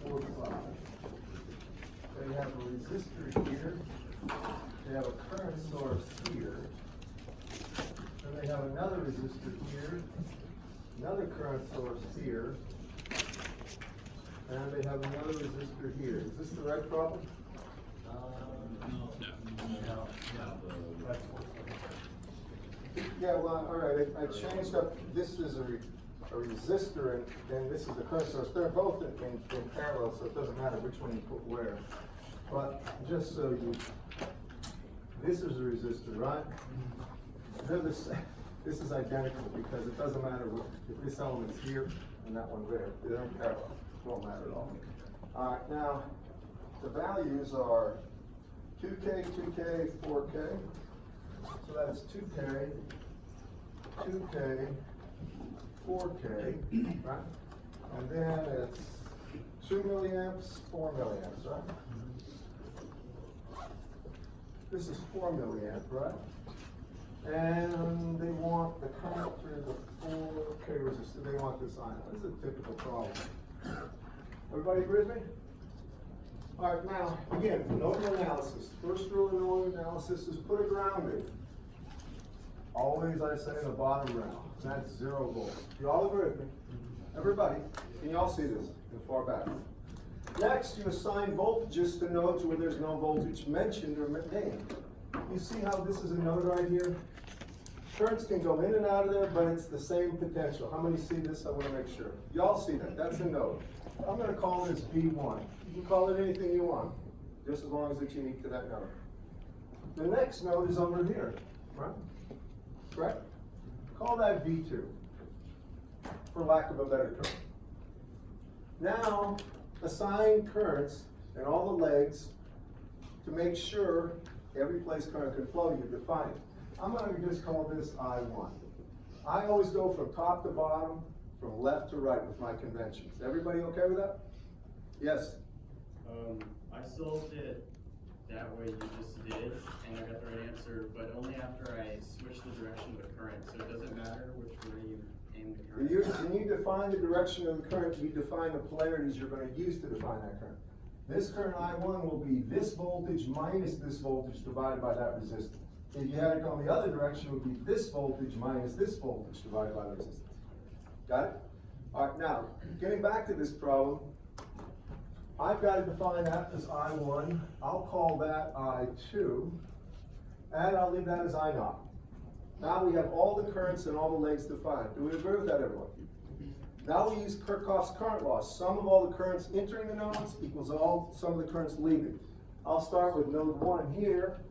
0.45. They have a resistor here. They have a current source here. Then they have another resistor here, another current source here, and they have another resistor here. Is this the right problem? No. Yeah, well, all right, I changed up, this is a resistor and this is the current source. They're both in parallel, so it doesn't matter which one you put where. But just so you, this is a resistor, right? They're the same. This is identical because it doesn't matter if this element's here and that one there. They're in parallel. It won't matter at all. All right, now the values are 2K, 2K, 4K. So that's 2K, 2K, 4K, right? And then it's 2 milliamps, 4 milliamps, right? This is 4 milliamp, right? And they want the current through the 4K resistor. They want this ion. This is a typical problem. Everybody agree with me? All right, now, again, nodal analysis. First rule of nodal analysis is put a ground in. Always, I say, the bottom ground. And that's 0 volts. You all agree with me? Everybody, can you all see this in the far back? Next, you assign voltages to nodes where there's no voltage mentioned or named. You see how this is a node right here? Currents can go in and out of there, but it's the same potential. How many see this? I want to make sure. You all see that. That's a node. I'm going to call this V1. You can call it anything you want, just as long as it's unique to that node. The next node is over here, right? Correct? Call that V2, for lack of a better term. Now, assign currents in all the legs to make sure every place current can flow, you define it. I'm going to just call this I1. I always go from top to bottom, from left to right with my conventions. Everybody okay with that? Yes? I still did it that way you just did, and I got the right answer, but only after I switched the direction of the current, so it doesn't matter which way you aim the current. When you define the direction of the current, you define the polarities you're going to use to define that current. This current I1 will be this voltage minus this voltage divided by that resistance. If you had it go in the other direction, it would be this voltage minus this voltage divided by the resistance. Got it? All right, now, getting back to this problem, I've got to define that as I1. I'll call that I2, and I'll leave that as I0. Now we have all the currents and all the legs defined. Do we agree with that, everyone? Now we use Kirchhoff's current law. Sum of all the currents entering the nodes equals all sum of the currents leaving. I'll start with node 1 here.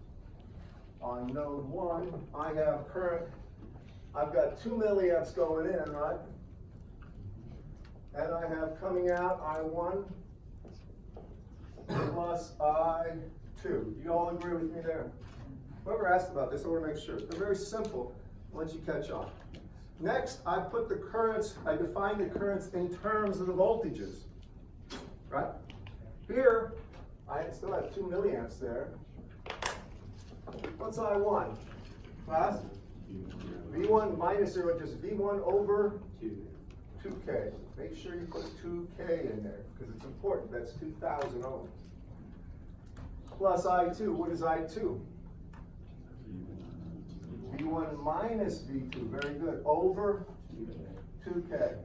On node 1, I have current. I've got 2 milliamps going in, right? And I have coming out I1 plus I2. You all agree with me there? Whoever asked about this, I want to make sure. They're very simple once you catch on. Next, I put the currents, I define the currents in terms of the voltages, right? Here, I still have 2 milliamps there. What's I1? Class? V1 minus 0, just V1 over 2K. Make sure you put 2K in there, because it's important. That's 2,000 ohms. Plus I2, what is I2? V1 minus V2, very good, over 2K.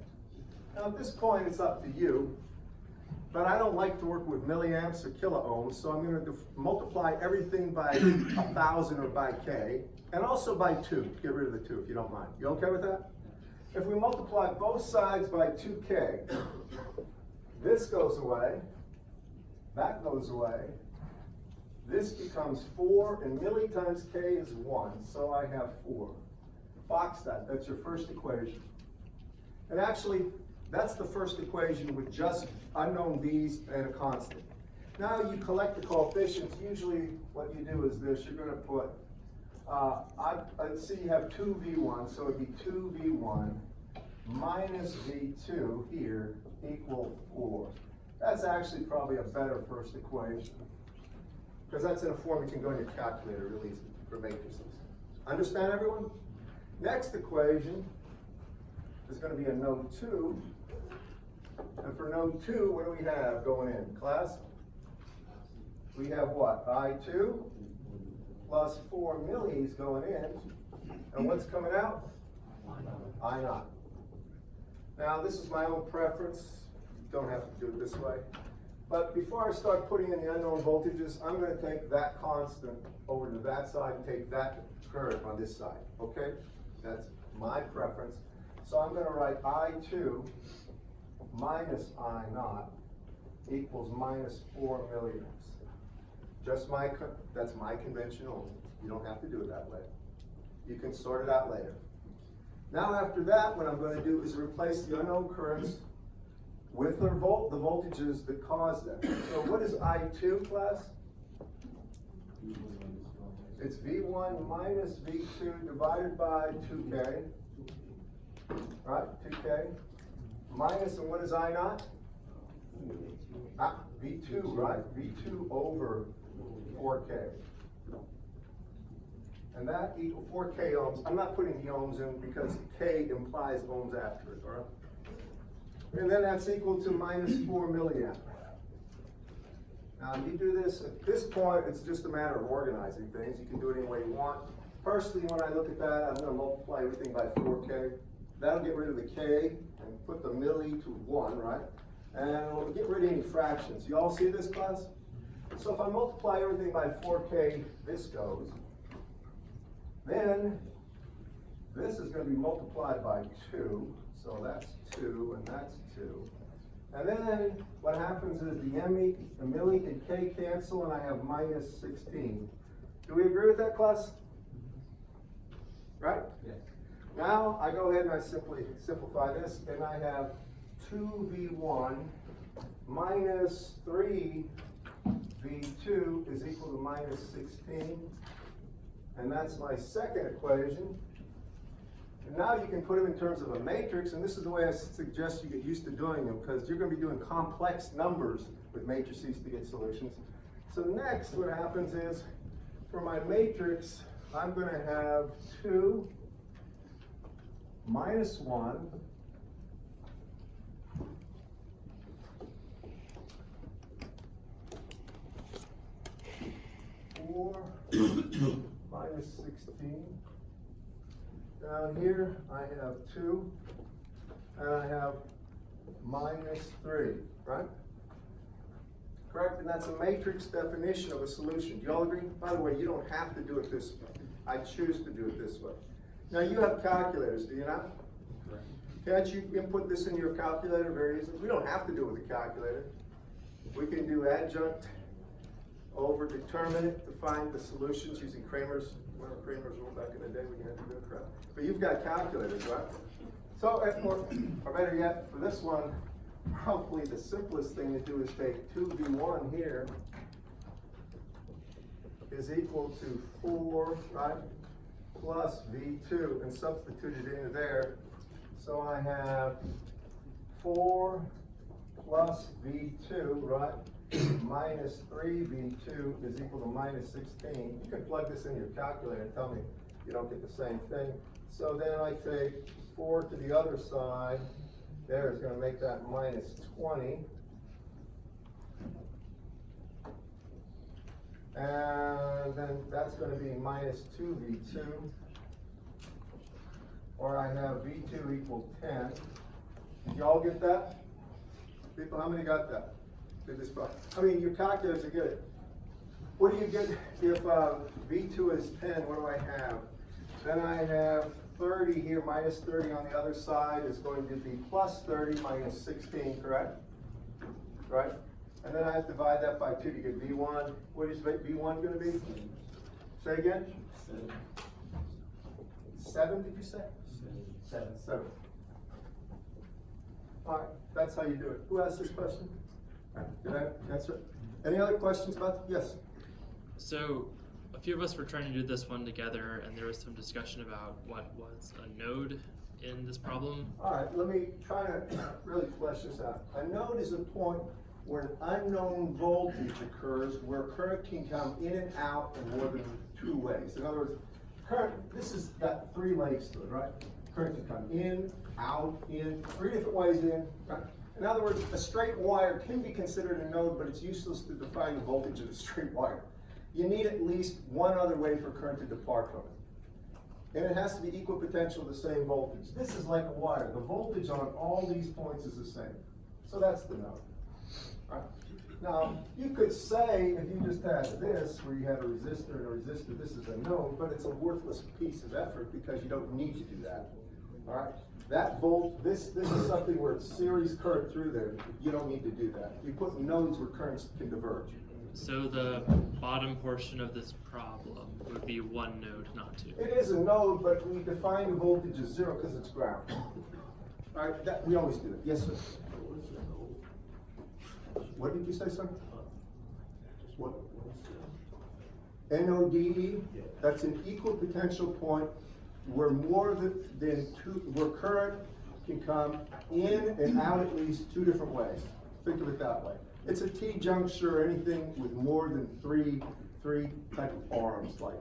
Now at this point it's up to you, but I don't like to work with milliamps or kiloohms, so I'm going to multiply everything by 1,000 or by K, and also by 2, get rid of the 2 if you don't mind. You okay with that? If we multiply both sides by 2K, this goes away, that goes away, this becomes 4, and milli times K is 1, so I have 4. Box that, that's your first equation. And actually, that's the first equation with just unknown V's and a constant. Now you collect the coefficients. Usually what you do is this, you're gonna put, let's see you have 2V1, so it'd be 2V1 minus V2 here equal 4. That's actually probably a better first equation, because that's in a form you can go in your calculator real easy for matrices. Understand, everyone? Next equation is going to be a node 2. And for node 2, what do we have going in, class? We have what? I2 plus 4 millis going in. And what's coming out? I0. Now, this is my own preference. You don't have to do it this way. But before I start putting in the unknown voltages, I'm going to take that constant over to that side and take that current on this side, okay? That's my preference. So I'm going to write I2 minus I0 equals minus 4 milliamps. That's my convention only. You don't have to do it that way. You can sort it out later. Now after that, what I'm going to do is replace the unknown currents with the voltages that cause them. So what is I2, class? It's V1 minus V2 divided by 2K. Right, 2K. Minus, and what is I0? V2, right? V2 over 4K. And that equals 4K ohms. I'm not putting the ohms in because K implies ohms after it, all right? And then that's equal to minus 4 milliamp. Now, you do this, at this point, it's just a matter of organizing things. You can do it any way you want. Personally, when I look at that, I'm going to multiply everything by 4K. That'll get rid of the K and put the milli to 1, right? And we'll get rid of any fractions. You all see this, class? So if I multiply everything by 4K, this goes. Then, this is going to be multiplied by 2. So that's 2, and that's 2. And then what happens is the milli and K cancel, and I have minus 16. Do we agree with that, class? Right? Yes. Now I go ahead and I simply simplify this, and I have 2V1 minus 3V2 is equal to minus 16. And that's my second equation. And now you can put them in terms of a matrix, and this is the way I suggest you get used to doing them, because you're going to be doing complex numbers with matrices to get solutions. So next, what happens is, for my matrix, I'm going to have 2 minus 1 4 minus 16. Down here, I have 2, and I have minus 3, right? Correct? And that's a matrix definition of a solution. Do you all agree? By the way, you don't have to do it this way. I choose to do it this way. Now, you have calculators, do you not? Correct. Can't you input this in your calculator very easily? We don't have to do it with a calculator. We can do adjunct over determinant to find the solutions using Kramer's rule back in the day when you had to do crap. But you've got calculators, right? So, or better yet, for this one, probably the simplest thing to do is take 2V1 here is equal to 4, right, plus V2, and substitute it into there. So I have 4 plus V2, right, minus 3V2 is equal to minus 16. You can plug this in your calculator and tell me you don't get the same thing. So then I take 4 to the other side. There is going to make that minus 20. And then that's going to be minus 2V2. Or I have V2 equals 10. Did y'all get that? People, how many got that? Did this part? I mean, your calculators are good. What do you get if V2 is 10? What do I have? Then I have 30 here, minus 30 on the other side is going to be plus 30 minus 16, correct? Right? And then I have to divide that by 2 to get V1. What is V1 going to be? Say again? 7, did you say? 7. All right, that's how you do it. Who asked this question? Did I answer it? Any other questions about it? Yes? So, a few of us were trying to do this one together, and there was some discussion about what was a node in this problem. All right, let me try to really flesh this out. A node is a point where an unknown voltage occurs, where current can come in and out in more than 2 ways. In other words, current, this has got 3 legs to it, right? Current can come in, out, in, 3 different ways in, right? In other words, a straight wire can be considered a node, but it's useless to define the voltage of a straight wire. You need at least one other way for current to depart from it. And it has to be equal potential, the same voltage. This is like a wire. The voltage on all these points is the same. So that's the node. All right. Now, you could say, if you just had this, where you have a resistor and a resistor, this is a node, but it's a worthless piece of effort because you don't need to do that. All right? That this is something where it's series current through there. You don't need to do that. You put nodes where currents can diverge. So the bottom portion of this problem would be one node, not two. It is a node, but we define the voltage as 0 because it's ground. All right, that, we always do it. Yes, sir. What did you say, sir? What? NODE, that's an equal potential point where more than two, where current can come in and out at least two different ways. Think of it that way. It's a T-juncture or anything with more than three type of arms, like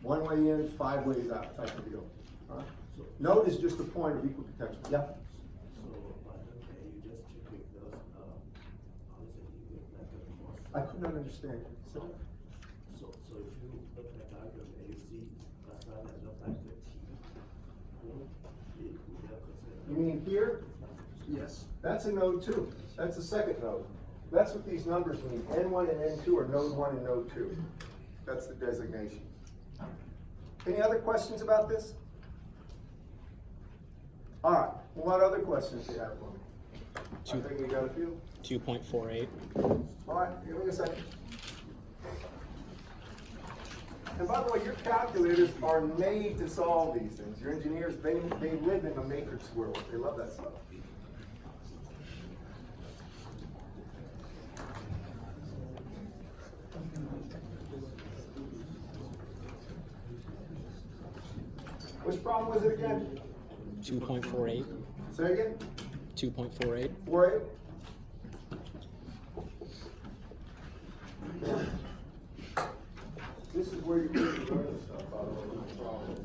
one way in, 5 ways out type of deal. All right? Node is just a point of equal potential. Yeah? I could not understand. So if you look at the diagram and you see that's not enough factor T, You mean here? yes. That's a node 2. That's the second node. That's what these numbers mean. N1 and N2 are node 1 and node 2. That's the designation. Any other questions about this? All right. What other questions do you have for me? I think we got a few. 2.48. All right, give me a second. And by the way, your calculators are made to solve these things. Your engineers, they live in a matrix world. They love that stuff. Which problem was it again? 2.48. Say again? 2.48. 48? This is where you get to learn this stuff, by the way, no problem.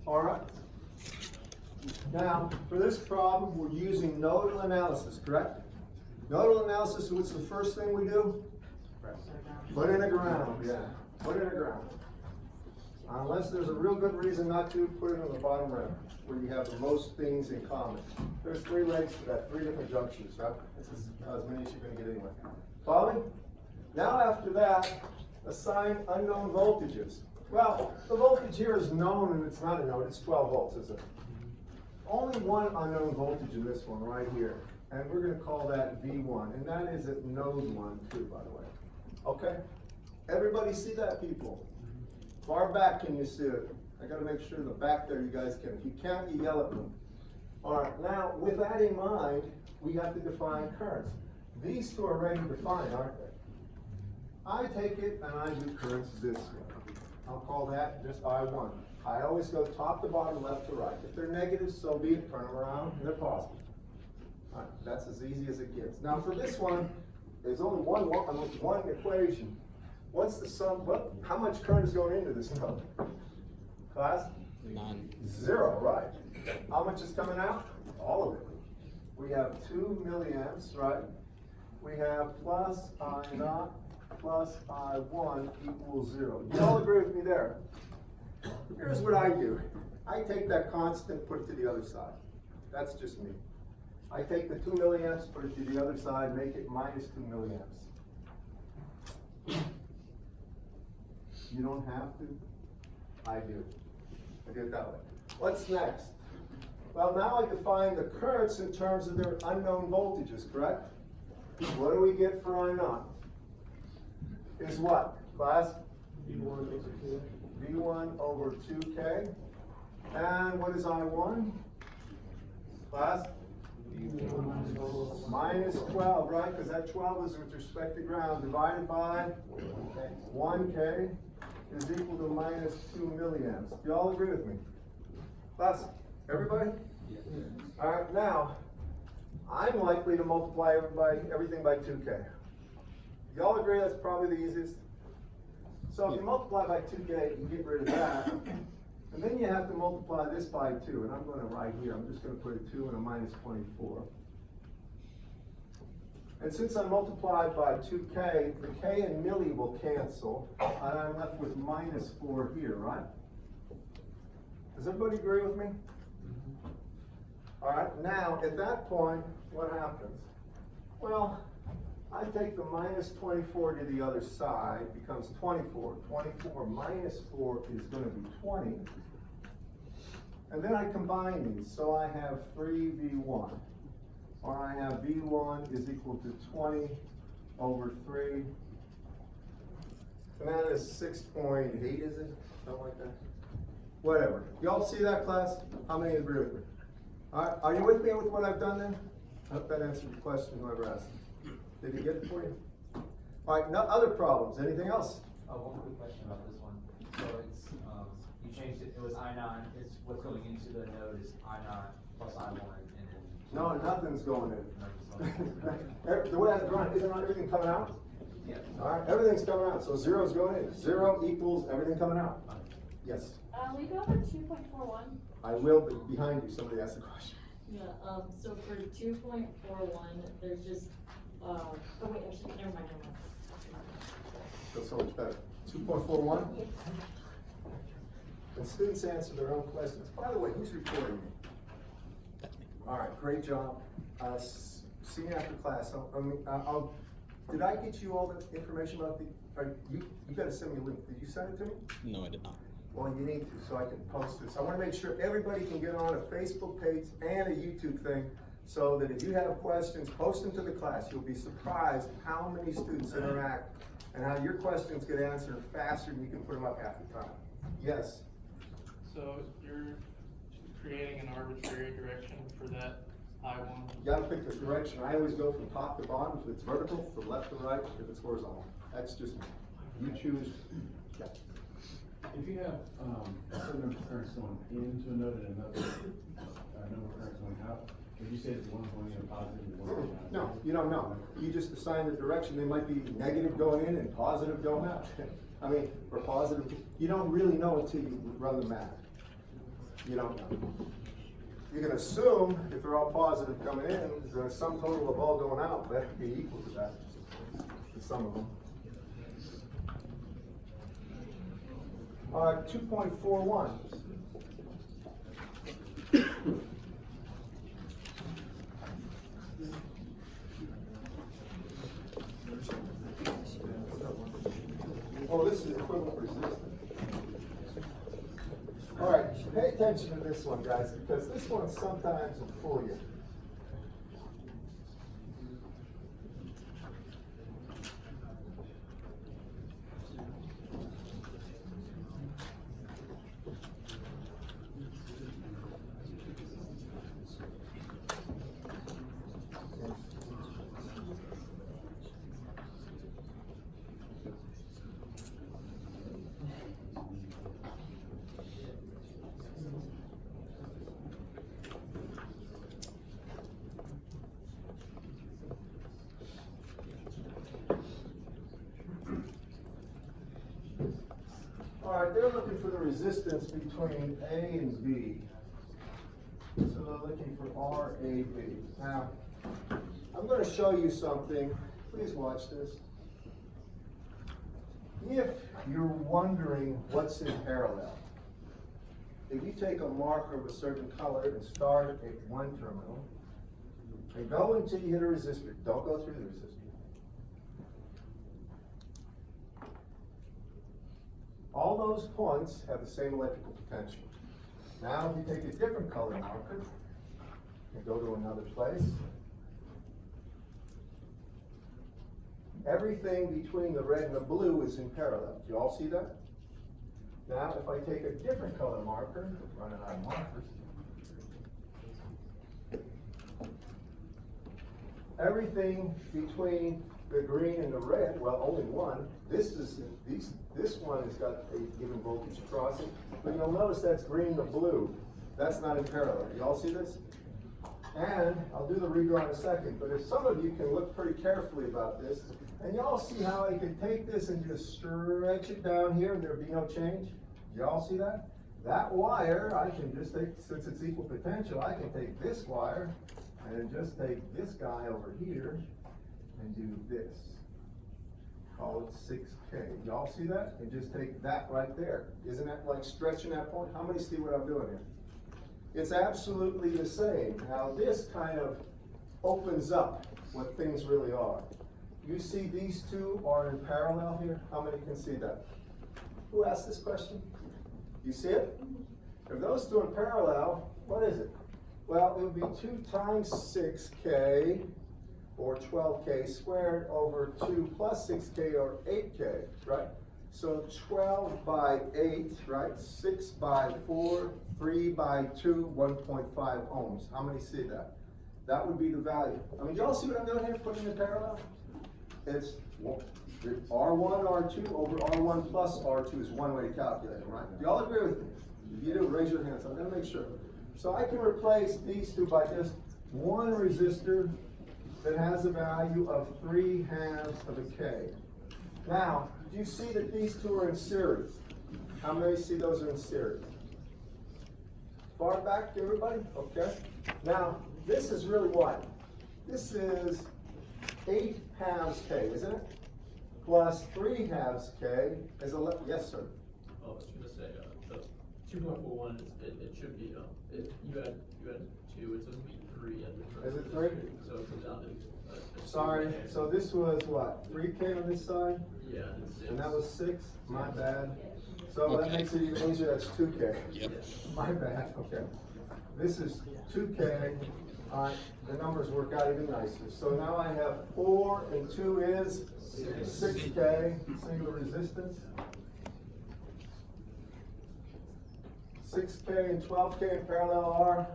All right. Now, for this problem, we're using nodal analysis, correct? Nodal analysis, what's the first thing we do? Put in a ground, yeah. Put in a ground. Unless there's a real good reason not to, put it on the bottom row, where you have the most things in common. There's 3 legs to that, 3 different junctions, right? This is as many as you're going to get anyway. Follow me? Now after that, assign unknown voltages. Well, the voltage here is known and it's not a node, it's 12 volts, isn't it? Only one unknown voltage in this one right here. And we're going to call that V1. And that is at node 1 too, by the way. Okay? Everybody see that, people? Far back can you see it? I got to make sure the back there you guys can. If you can't, you yell at me. All right, now with that in mind, we have to define currents. These two are already defined, aren't they? I take it and I do currents this way. I'll call that just I1. I always go top to bottom, left to right. If they're negative, so be it. Turn them around, and they're positive. All right, that's as easy as it gets. Now for this one, there's only one equation. What's the sum? How much current is going into this node? Class? None. 0, right. How much is coming out? All of it. We have 2 milliamps, right? We have plus I0 plus I1 equals 0. You all agree with me there? Here's what I do. I take that constant, put it to the other side. That's just me. I take the 2 milliamps, put it to the other side, make it minus 2 milliamps. You don't have to. I do. I do it that way. What's next? Well, now I define the currents in terms of their unknown voltages, correct? What do we get for I0? Is what, class? V1 V1 over 2K. And what is I1? Class? Minus 12, right? Because that 12 is with respect to ground, divided by 1K is equal to minus 2 milliamps. Do you all agree with me? Class, everybody? All right, now, I'm likely to multiply everything by 2K. You all agree that's probably the easiest? So if you multiply by 2K, you get rid of that. And then you have to multiply this by 2. And I'm going to write here, I'm just going to put a 2 and a minus 24. And since I multiplied by 2K, the K and milli will cancel. And I'm left with minus 4 here, right? Does everybody agree with me? All right, now at that point, what happens? Well, I take the minus 24 to the other side, becomes 24. 24 minus 4 is going to be 20. And then I combine these, so I have 3V1. Or I have V1 is equal to 20 over 3. And that is 6.8, is it? Something like that. Whatever. Y'all see that, class? How many agree with me? All right, are you with me with what I've done there? I hope that answered your question, whoever asked. Did he get it for you? All right, no other problems. Anything else? One quick question about this one. So it's, you changed it, it was I9, it's what's going into the node is I9 plus I1, and then. No, nothing's going in. No, The way I run it, isn't everything coming out? yeah. All right, everything's coming out, so zero's going in. 0 equals everything coming out. Yes, Will you go over 2.41? I will, but behind you, somebody asked the question. Yeah, so for 2.41, there's just, oh wait, actually, never mind. Feels so much better. 2.41? And students answer their own questions. By the way, who's recording me? All right, great job. See you after class. Did I get you all the information about you gotta send me a link. Did you send it to me? No, I did not. Well, you need to, so I can post this. I wanna make sure everybody can get on a Facebook page and a YouTube thing, so that if you have questions, post them to the class. You'll be surprised how many students interact and how your questions get answered faster than you can put them up half the time. Yes? So you're creating an arbitrary direction for that I1? You gotta pick the direction. I always go from top to bottom. If it's vertical, from left to right, if it's horizontal. That's just, you choose. Yeah. If you have a certain number of currents going into a node and another number of currents going out, would you say that one going in positive and one going out? No, you don't know. You just assign the direction. They might be negative going in and positive going out. I mean, or positive. You don't really know until you run the math. You don't know. You can assume if they're all positive coming in, the sum total of all going out better be equal to that, to some of them. All right, 2.41. Oh, this is equivalent resistance. All right, pay attention to this one, guys, because this one sometimes will fool you. All right, they're looking for the resistance between A and B. So they're looking for RAB. Now, I'm going to show you something. Please watch this. If you're wondering what's in parallel, if you take a marker of a certain color and start at one terminal, and go until you hit a resistor, don't go through the resistor. All those points have the same electrical potential. Now, if you take a different color marker and go to another place, everything between the red and the blue is in parallel. Do you all see that? Now, if I take a different color marker, running out of markers, everything between the green and the red, well, only one. This one has got a given voltage across it, but you'll notice that's green to blue. That's not in parallel. Y'all see this? And I'll do the redraw in a second, but if some of you can look pretty carefully about this, and y'all see how I can take this and just stretch it down here and there'd be no change? Y'all see that? That wire, I can just take, since it's equal potential, I can take this wire and just take this guy over here and do this. Call it 6K. Y'all see that? And just take that right there. Isn't that like stretching that point? How many see what I'm doing here? It's absolutely the same. Now this kind of opens up what things really are. You see these two are in parallel here? How many can see that? Who asked this question? You see it? If those two are in parallel, what is it? Well, it would be 2 times 6K or 12K squared over 2 plus 6K or 8K, right? So 12 by 8, right? 6 by 4, 3 by 2, 1.5 ohms. How many see that? That would be the value. I mean, do y'all see what I'm doing here, putting in parallel? It's R1, R2 over R1 plus R2 is one way to calculate it, right? Do y'all agree with me? If you do, raise your hands. I'm gonna make sure. So I can replace these two by just one resistor that has a value of 3/2 of a K. Now, do you see that these two are in series? How many see those are in series? Far back, everybody? Okay. Now, this is really what? This is 8/2 K, isn't it? Plus 3/2 K is 11. Yes, sir. Oh, I was gonna say, the 2.41 it should be, you had 2, it's supposed to be 3 at the first. Is it 3? So it comes down to. Sorry, so this was what, 3K on this side? Yeah, and it's 6. And that was 6? My bad. So that makes it even easier, that's 2K. Yep. My bad, okay. This is 2K, alright, the numbers work out even nicer. So now I have 4 and 2 is 6K, single resistance. 6K and 12K in parallel are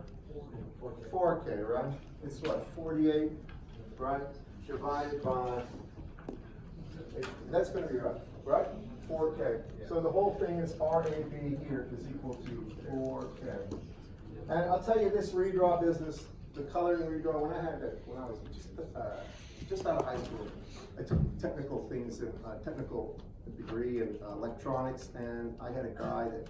4K, right? It's what, 48, right? Divided by, that's gonna be right? 4K. So the whole thing is RAB here is equal to 4K. And I'll tell you this redraw business, the coloring redraw, when I was just out of high school, I took technical things, technical degree in electronics, and I had a guy that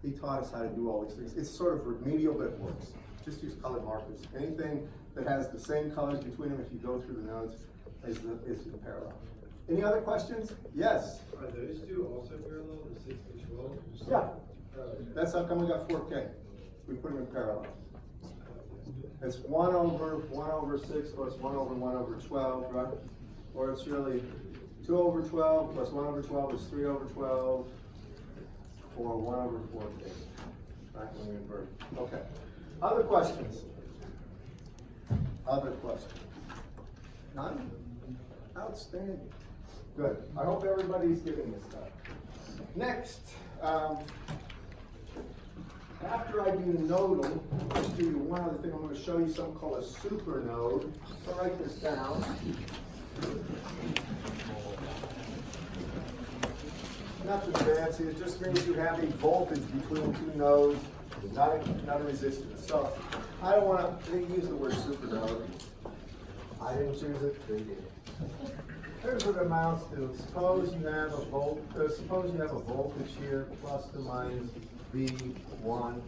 he taught us how to do all these things. It's sort of remedial, but it works. Just use colored markers. Anything that has the same colors between them, if you go through the nodes, is in parallel. Any other questions? Yes? Are those two also parallel, the 6 and 12? Yeah. That's how come we got 4K. We put them in parallel. It's 1 over 6 plus 1 over 12, right? Or it's really 2 over 12 plus 1 over 12 is 3 over 12, or 1 over 4K. Right, when we invert. Okay. Other questions? Other questions? None? Outstanding. Good. I hope everybody's getting this stuff. Next, after I do nodal, I'll just do you one other thing. I'm going to show you something called a supernode. So write this down. Nothing fancy. It just means you have a voltage between two nodes, not a resistance. So I don't want to use the word supernode. I didn't choose it. They did. Here's what it amounts to. Suppose you have a voltage here, plus or minus V1,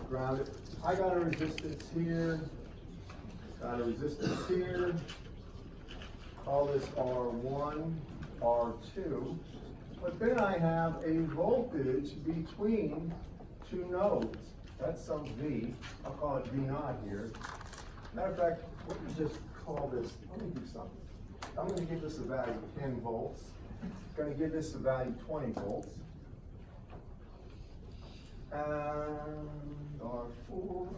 grounded. I got a resistance here, got a resistance here. Call this R1, R2. But then I have a voltage between two nodes. That's some V. I'll call it V0 here. Matter of fact, let me just call this, let me do something. I'm going to give this a value 10 volts. I'm going to give this a value 20 volts. And R4.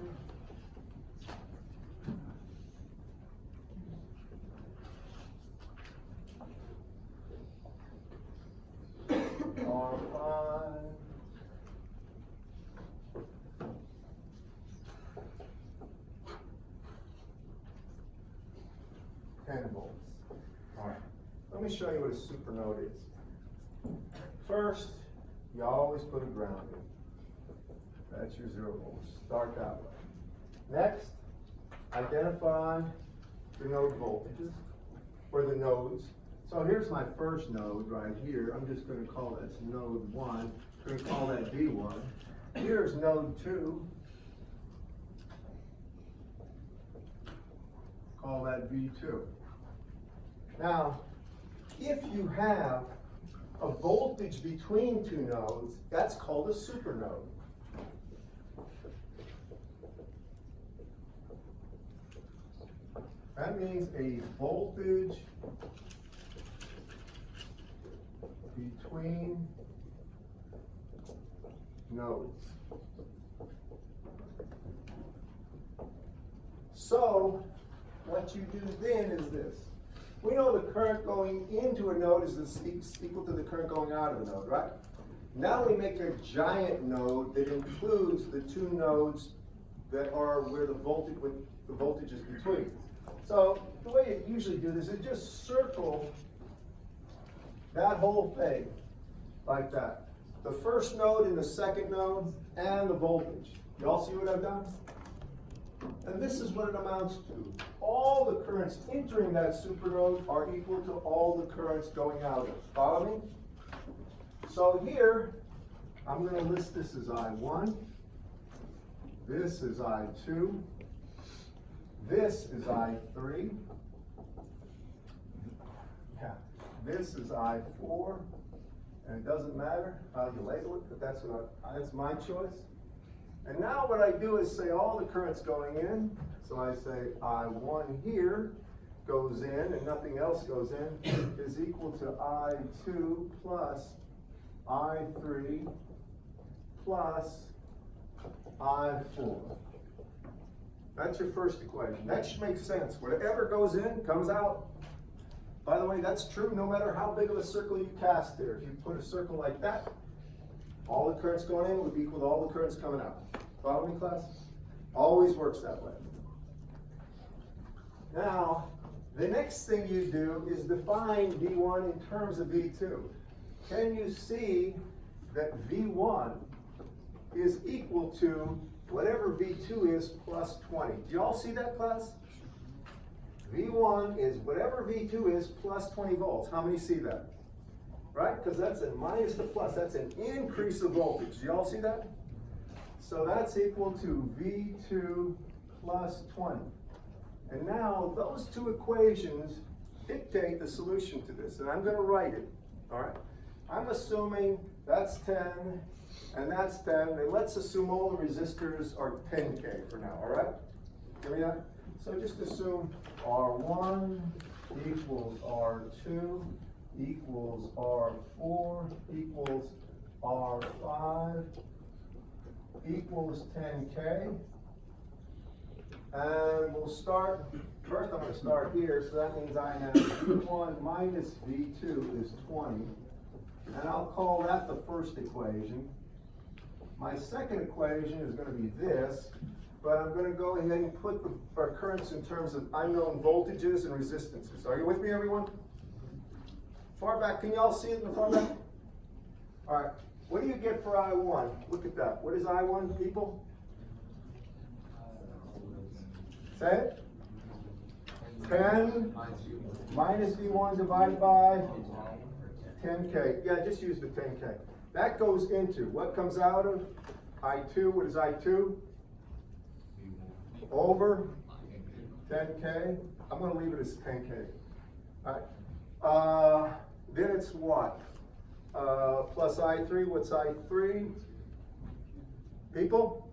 R5. me show you what a supernode is. First, you always put a ground in. That's your 0 volts. Start that way. Next, identify the node voltages, or the nodes. So here's my first node right here. I'm just going to call this node 1. I'm going to call that V1. Here's node 2. Call that V2. Now, if you have a voltage between two nodes, that's called a supernode. That means a voltage between nodes. So, what you do then is this. We know the current going into a node is equal to the current going out of a node, right? Now we make a giant node that includes the two nodes that are where the voltage is between. So the way you usually do this is just circle that whole thing like that. The first node and the second node and the voltage. You all see what I've done? And this is what it amounts to. All the currents entering that supernode are equal to all the currents going out of it. Follow me? So here, I'm going to list this as I1. This is I2. This is I3. Yeah. This is I4. And it doesn't matter how you label it, but that's my choice. And now what I do is say all the currents going in. So I say I1 here goes in and nothing else goes in is equal to I2 plus I3 plus I4. That's your first equation. That should make sense. Whatever goes in comes out. By the way, that's true no matter how big of a circle you cast there. If you put a circle like that, all the currents going in would be equal to all the currents coming out. Follow me, class? Always works that way. Now, the next thing you do is define V1 in terms of V2. Can you see that V1 is equal to whatever V2 is plus 20? Do you all see that, class? V1 is whatever V2 is plus 20 volts. How many see that? Right? Because that's a minus to plus. That's an increase of voltage. Do you all see that? So that's equal to V2 plus 20. And now those two equations dictate the solution to this. And I'm going to write it. All right? I'm assuming that's 10 and that's 10. And let's assume all the resistors are 10K for now. All right? Give me that. So just assume R1 equals R2 equals R4 equals R5 equals 10K. And we'll start, first I'm going to start here, so that means I have V1 minus V2 is 20. And I'll call that the first equation. My second equation is going to be this, but I'm going to go ahead and put our currents in terms of unknown voltages and resistances. Are you with me, everyone? Far back, can you all see it in the far back? All right, what do you get for I1? Look at that. What is I1, people? Say it. 10 minus V1 divided by 10K. Yeah, just use the 10K. That goes into, what comes out of I2? What is I2? Over 10K. I'm going to leave it as 10K. All right. Then it's what? Plus I3. What's I3? People?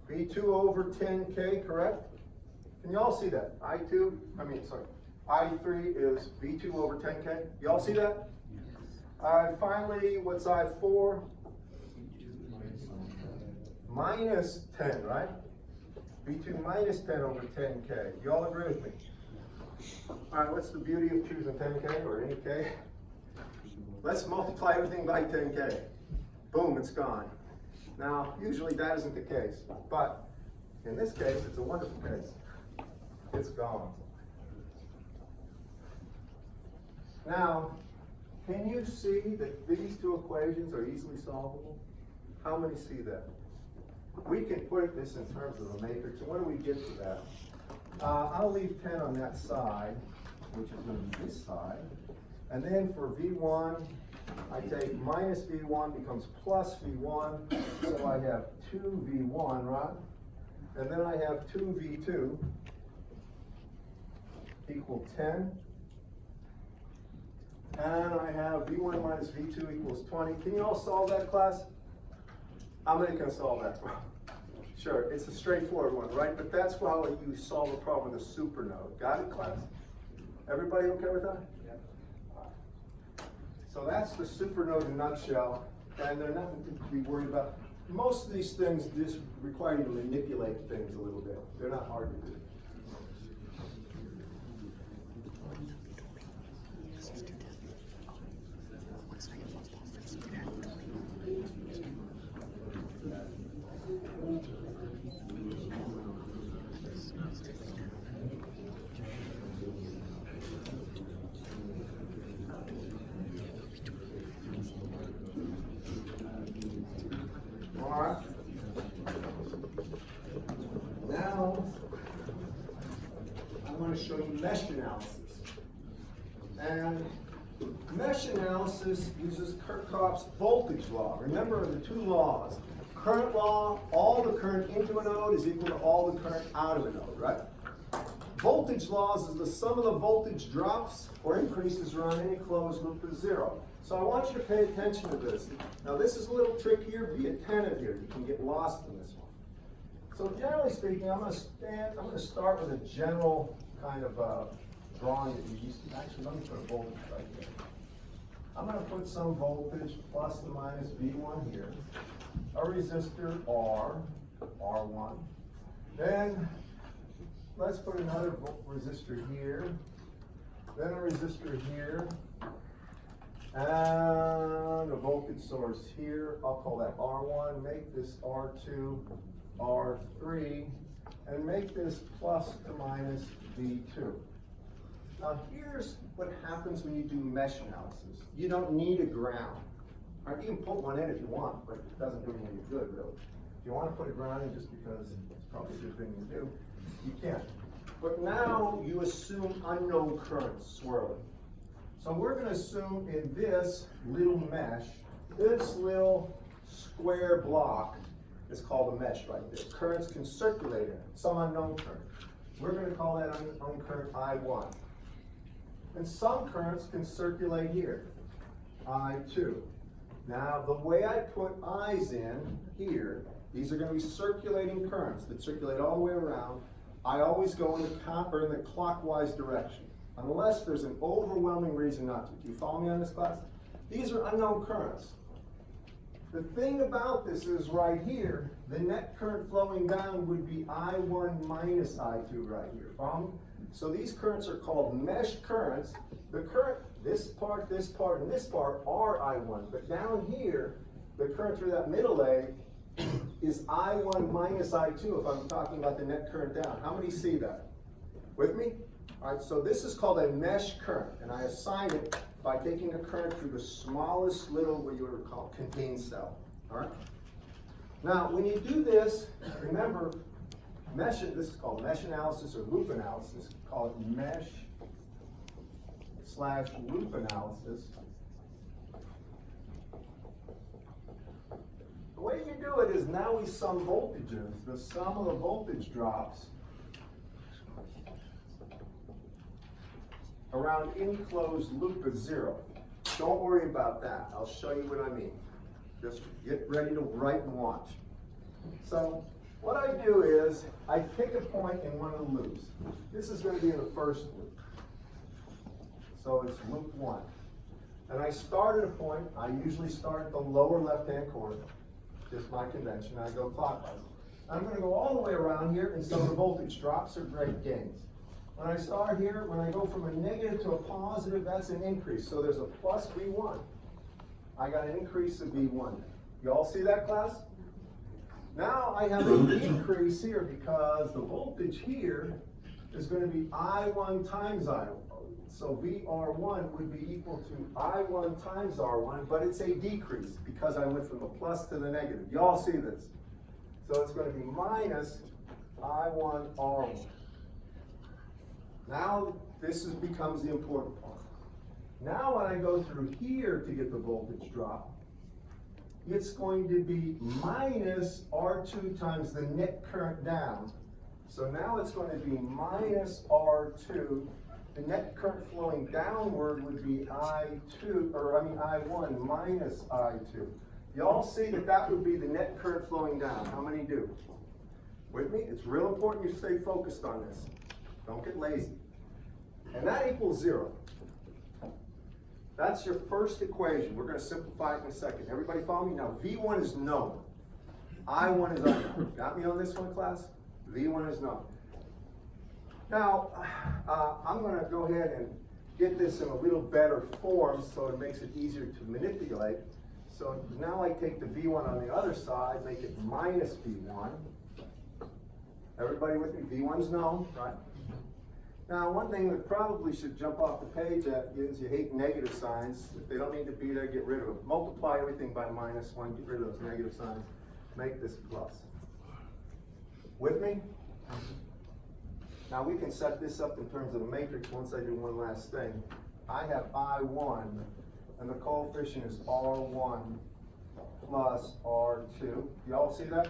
V2 over 10K, correct? Can you all see that? I3 is V2 over 10K. You all see that? Finally, what's I4? Minus 10, right? V2 minus 10 over 10K. You all agree with me? All right, what's the beauty of choosing 10K or any K? Let's multiply everything by 10K. Boom, it's gone. Now, usually that isn't the case, but in this case, it's a wonderful case. It's gone. Now, can you see that these two equations are easily solvable? How many see that? We can put this in terms of a matrix, and when do we get to that? I'll leave 10 on that side, which is going to be this side. And then for V1, I take minus V1 becomes plus V1, so I have 2V1, right? And then I have 2V2 equal 10. And I have V1 minus V2 equals 20. Can you all solve that, class? How many can solve that? Sure, it's a straightforward one, right? But that's how you solve a problem with a supernode. Got it, class? Everybody okay with that? Yep. So that's the supernode in a nutshell, and they're nothing to be worried about. Most of these things just require you to manipulate things a little bit. They're not hard to do. Alright. Now, I want to show you mesh analysis. And mesh analysis uses Kirchhoff's voltage law. Remember the two laws. Current law, all the current into a node is equal to all the current out of a node, right? Voltage laws is the sum of the voltage drops or increases around any closed loop is zero. So I want you to pay attention to this. Now this is a little trickier, be attentive here. You can get lost in this one. So generally speaking, I'm going to start with a general kind of drawing that you used to. Actually, let me put a voltage right here. I'm going to put some voltage plus or minus V1 here. A resistor R, R1. Then let's put another resistor here. Then a resistor here. And a voltage source here. I'll call that R1. Make this R2, R3. And make this plus to minus V2. Now here's what happens when you do mesh analysis. You don't need a ground. All right, you can put one in if you want, but it doesn't do you any good, really. If you want to put a ground in just because it's probably a good thing to do, you can. But now you assume unknown currents swirling. So we're going to assume in this little mesh, this little square block is called a mesh right there. Currents can circulate in it, some unknown current. We're going to call that unknown current I1. And some currents can circulate here, I2. Now, the way I put I's in here, these are going to be circulating currents that circulate all the way around. I always go in the clockwise direction, unless there's an overwhelming reason not to. Do you follow me on this, class? These are unknown currents. The thing about this is right here, the net current flowing down would be I1 minus I2 right here. Follow me? So these currents are called mesh currents. The current, this part, and this part are I1. But down here, the current through that middle leg is I1 minus I2 if I'm talking about the net current down. How many see that? With me? All right, so this is called a mesh current, and I assign it by taking a current through the smallest little, what you would call contained cell. All right? Now, when you do this, remember, this is called mesh analysis or loop analysis. Call it mesh/loop analysis. The way you do it is now we sum voltages. The sum of the voltage drops around enclosed loop is zero. Don't worry about that. I'll show you what I mean. Just get ready to write and watch. So what I do is I pick a point in one of the loops. This is going to be in the first loop. So it's loop 1. And I start at a point. I usually start at the lower left-hand corner. Just my convention. I go clockwise. I'm going to go all the way around here, and so the voltage drops or great gains. When I start here, when I go from a negative to a positive, that's an increase. So there's a plus V1. I got an increase of V1. You all see that, class? Now I have a decrease here because the voltage here is gonna be I1 times I1. So VR1 would be equal to I1 times R1, but it's a decrease because I went from the plus to the negative. Y'all see this? So it's gonna be minus I1 R1. Now, becomes the important part. Now when I go through here to get the voltage drop, it's going to be minus R2 times the net current down. So now it's going to be minus R2. The net current flowing downward would be I1 minus I2. Y'all see that would be the net current flowing down. How many do? With me? It's real important you stay focused on this. Don't get lazy. And that equals 0. That's your first equation. We're going to simplify it in a second. Everybody follow me? Now, V1 is known. I1 is unknown. Got me on this one, class? V1 is known. Now, I'm going to go ahead and get this in a little better form so it makes it easier to manipulate. So now I take the V1 on the other side, make it minus V1. Everybody with me? V1 is known, right? Now, one thing that probably should jump off the page is you hate negative signs. If they don't need to be there, get rid of them. Multiply everything by -1, get rid of those negative signs. Make this plus. With me? Now we can set this up in terms of a matrix once I do one last thing. I have I1, and the coefficient is R1 plus R2. Y'all see that?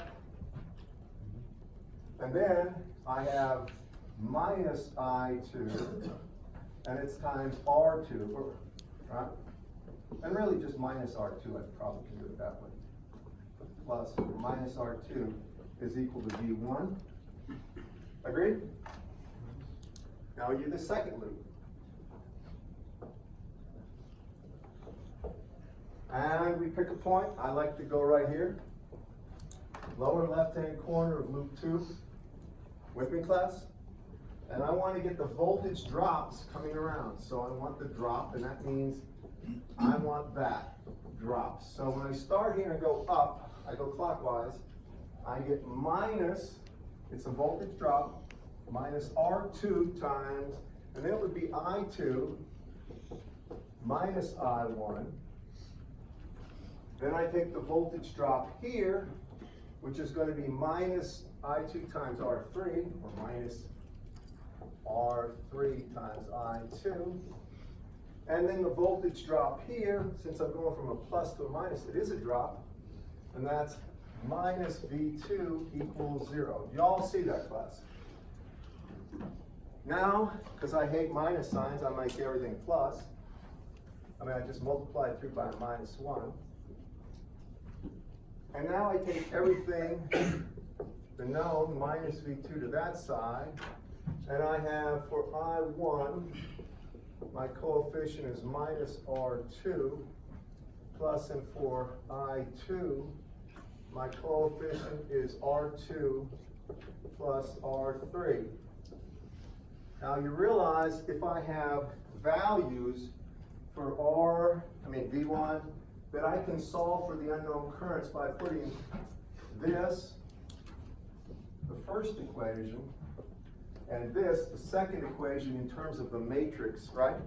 And then I have minus I2, and it's times R2, right? And really just minus R2, I probably can do it that way. Plus minus R2 is equal to V1. Agreed? Now we do the second loop. And we pick a point. I like to go right here. Lower left-hand corner of loop 2. With me, class? And I want to get the voltage drops coming around. So I want the drop, and that means I want that drop. So when I start here and go up, I go clockwise, I get minus, it's a voltage drop, minus R2 times, and then it would be I2 minus I1. Then I take the voltage drop here, which is going to be minus I2 times R3, or minus R3 times I2. And then the voltage drop here, since I'm going from a plus to a minus, it is a drop, and that's minus V2 equals 0. Y'all see that, class? Now, because I hate minus signs, I make everything plus. I just multiply it through by -1. And now I take everything, the known, minus V2 to that side, and I have for I1, my coefficient is minus R2, plus, and for I2, my coefficient is R2 plus R3. Now you realize if I have values for V1, that I can solve for the unknown currents by putting this, the first equation, and this, the second equation, in terms of the matrix, right?